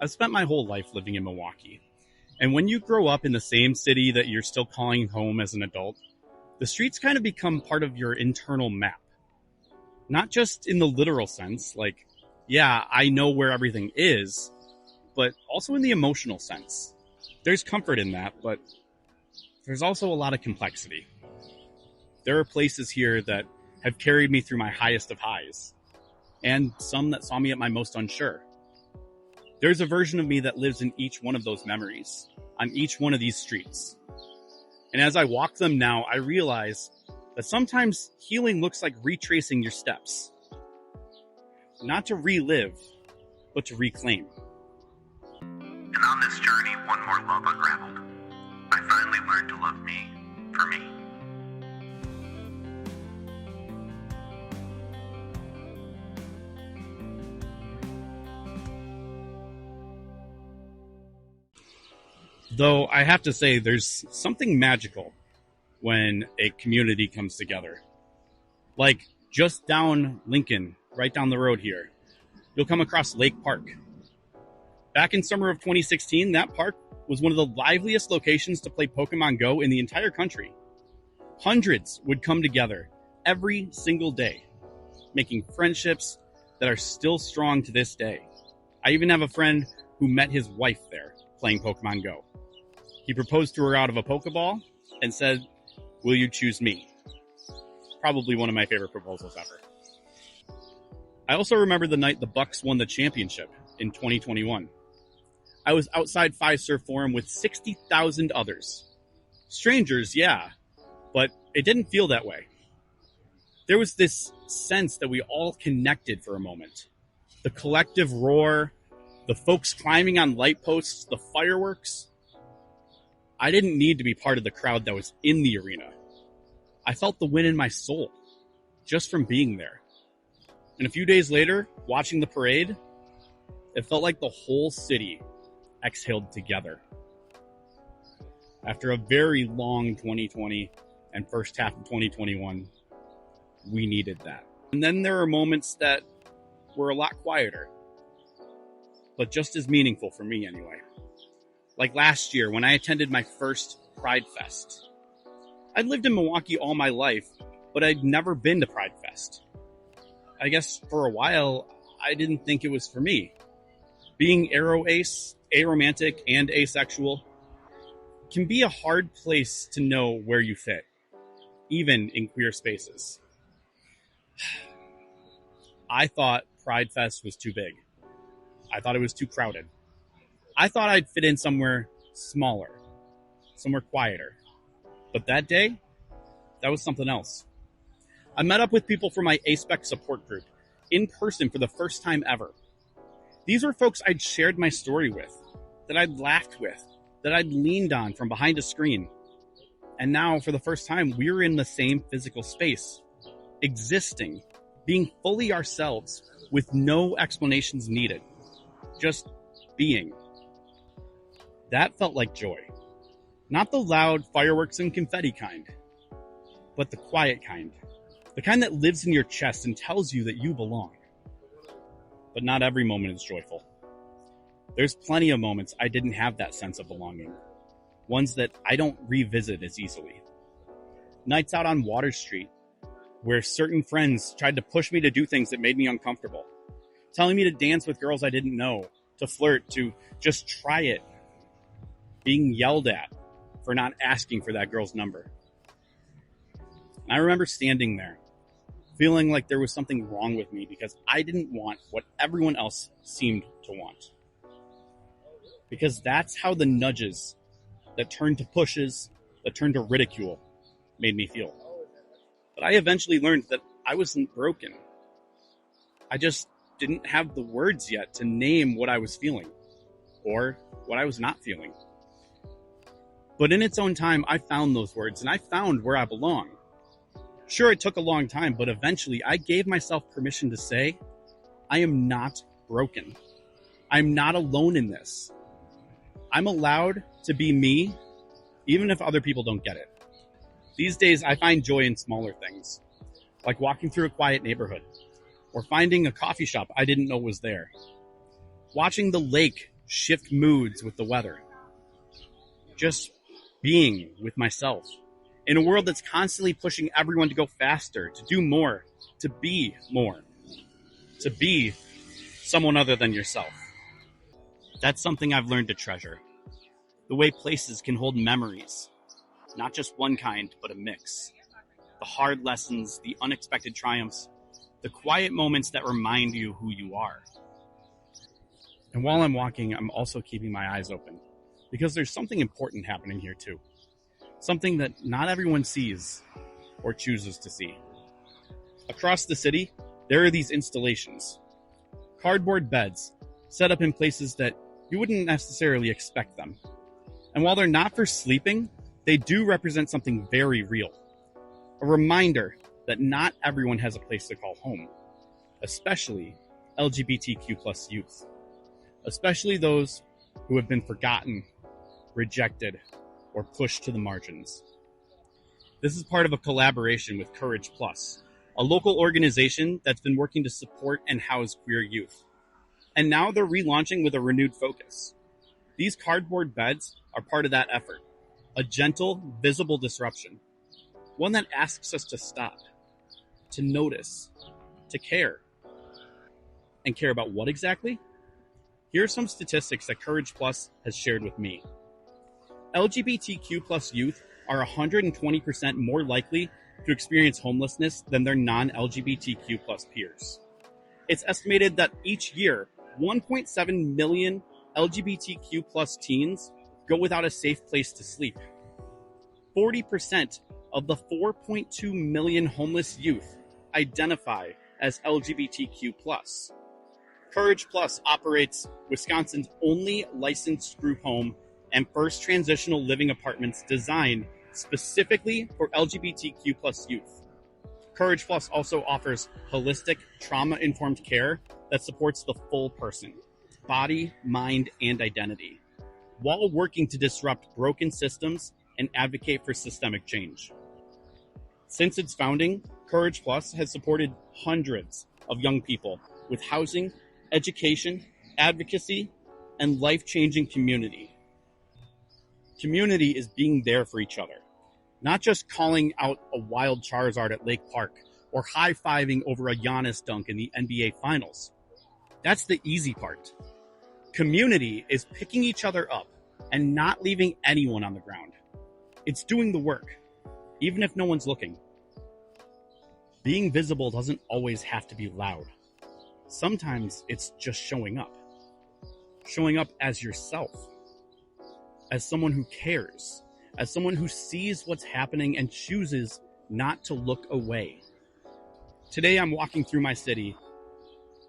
I've spent my whole life living in Milwaukee. And when you grow up in the same city that you're still calling home as an adult, the streets kind of become part of your internal map. Not just in the literal sense, like, yeah, I know where everything is, but also in the emotional sense. There's comfort in that, but there's also a lot of complexity. There are places here that have carried me through my highest of highs, and some that saw me at my most unsure. There's a version of me that lives in each one of those memories, on each one of these streets. And as I walk them now, I realize that sometimes healing looks like retracing your steps. Not to relive, but to reclaim. And on this journey, one more love unraveled. I finally learned to love me for me. Though I have to say, there's something magical when a community comes together. Like just down Lincoln, right down the road here, you'll come across Lake Park. Back in summer of 2016, that park was one of the liveliest locations to play Pokemon Go in the entire country. Hundreds would come together every single day, making friendships that are still strong to this day. I even have a friend who met his wife there playing Pokemon Go. He proposed to her out of a Pokeball and said, "Will you choose me?" Probably one of my favorite proposals ever. I also remember the night the Bucks won the championship in 2021. I was outside Fiserv Forum with 60,000 others. Strangers, yeah, but it didn't feel that way. There was this sense that we all connected for a moment. The collective roar, the folks climbing on light posts, the fireworks. I didn't need to be part of the crowd that was in the arena. I felt the wind in my soul, just from being there. And a few days later, watching the parade, it felt like the whole city exhaled together. After a very long 2020 and first half of 2021, we needed that. And then there are moments that were a lot quieter, but just as meaningful for me anyway. Like last year when I attended my first Pride Fest. I'd lived in Milwaukee all my life, but I'd never been to Pride Fest. I guess for a while, I didn't think it was for me. Being aro-ace, aromantic, and asexual can be a hard place to know where you fit, even in queer spaces. I thought Pride Fest was too big. I thought it was too crowded. I thought I'd fit in somewhere smaller, somewhere quieter. But that day, that was something else. I met up with people from my Aspec support group in person for the first time ever. These were folks I'd shared my story with, that I'd laughed with, that I'd leaned on from behind a screen. And now, for the first time, we were in the same physical space, existing, being fully ourselves with no explanations needed, just being. That felt like joy. Not the loud fireworks and confetti kind, but the quiet kind. The kind that lives in your chest and tells you that you belong. But not every moment is joyful. There's plenty of moments I didn't have that sense of belonging. Ones that I don't revisit as easily. Nights out on Water Street, where certain friends tried to push me to do things that made me uncomfortable. Telling me to dance with girls I didn't know, to flirt, to just try it. Being yelled at for not asking for that girl's number. And I remember standing there, feeling like there was something wrong with me because I didn't want what everyone else seemed to want. Because that's how the nudges that turned to pushes, that turned to ridicule, made me feel. But I eventually learned that I wasn't broken. I just didn't have the words yet to name what I was feeling, or what I was not feeling. But in its own time, I found those words, and I found where I belong. Sure, it took a long time, but eventually I gave myself permission to say, I am not broken. I'm not alone in this. I'm allowed to be me, even if other people don't get it. These days, I find joy in smaller things, like walking through a quiet neighborhood, or finding a coffee shop I didn't know was there. Watching the lake shift moods with the weather, just being with myself in a world that's constantly pushing everyone to go faster, to do more, to be someone other than yourself. That's something I've learned to treasure. The way places can hold memories, not just one kind, but a mix. The hard lessons, the unexpected triumphs, the quiet moments that remind you who you are. And while I'm walking, I'm also keeping my eyes open, because there's something important happening here too. Something that not everyone sees or chooses to see. Across the city, there are these installations. Cardboard beds set up in places that you wouldn't necessarily expect them. And while they're not for sleeping, they do represent something very real. A reminder that not everyone has a place to call home, especially LGBTQ plus youth, especially those who have been forgotten, rejected, or pushed to the margins. This is part of a collaboration with Courage Plus, a local organization that's been working to support and house queer youth. And now they're relaunching with a renewed focus. These cardboard beds are part of that effort, a gentle, visible disruption, one that asks us to stop, to notice, to care. And care about what exactly? Here are some statistics that Courage Plus has shared with me. LGBTQ plus youth are 120% more likely to experience homelessness than their non-LGBTQ plus peers. It's estimated that each year, 1.7 million LGBTQ plus teens go without a safe place to sleep. 40% of the 4.2 million homeless youth identify as LGBTQ plus. Courage Plus operates Wisconsin's only licensed group home and first transitional living apartments designed specifically for LGBTQ plus youth. Courage Plus also offers holistic, trauma-informed care that supports the full person, body, mind, and identity, while working to disrupt broken systems and advocate for systemic change. Since its founding, Courage Plus has supported hundreds of young people with housing, education, advocacy, and life-changing community. Community is being there for each other, not just calling out a wild Charizard at Lake Park or high-fiving over a Giannis dunk in the NBA Finals. That's the easy part. Community is picking each other up and not leaving anyone on the ground. It's doing the work, even if no one's looking. Being visible doesn't always have to be loud. Sometimes it's just showing up. Showing up as yourself. As someone who cares. As someone who sees what's happening and chooses not to look away. Today I'm walking through my city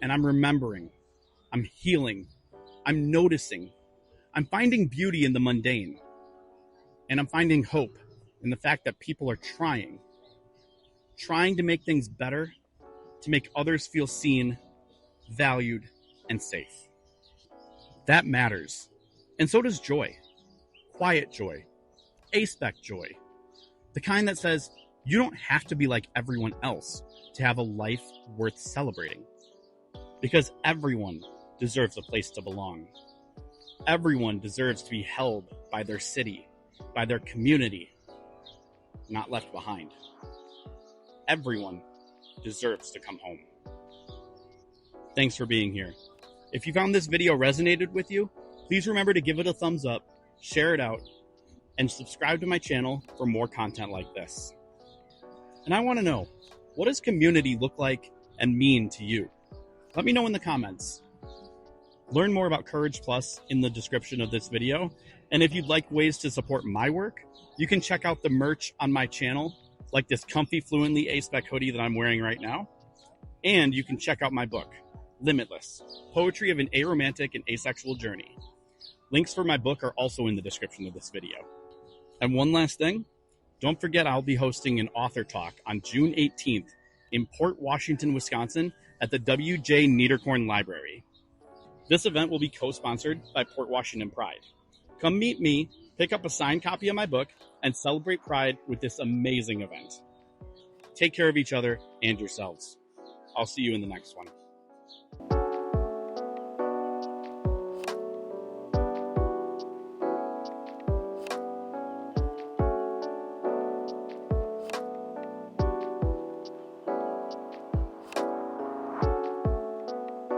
and I'm remembering. I'm healing. I'm noticing. I'm finding beauty in the mundane. And I'm finding hope in the fact that people are trying to make things better, to make others feel seen, valued, and safe. That matters. And so does joy. Quiet joy. Aspec joy. The kind that says you don't have to be like everyone else to have a life worth celebrating. Because everyone deserves a place to belong. Everyone deserves to be held by their city, by their community, not left behind. Everyone deserves to come home. Thanks for being here. If you found this video resonated with you, please remember to give it a thumbs up, share it out, and subscribe to my channel for more content like this. And I want to know, what does community look like and mean to you? Let me know in the comments. Learn more about Courage Plus in the description of this video. And if you'd like ways to support my work, you can check out the merch on my channel, like this comfy Fluently Aspec hoodie that I'm wearing right now. And you can check out my book, Limitless, Poetry of an Aromantic and Asexual Journey. Links for my book are also in the description of this video. And one last thing, don't forget I'll be hosting an author talk on June 18th in Port Washington, Wisconsin at the W.J. Niederkorn Library. This event will be co-sponsored by Port Washington Pride. Come meet me, pick up a signed copy of my book, and celebrate Pride with this amazing event. Take care of each other and yourselves. I'll see you in the next one.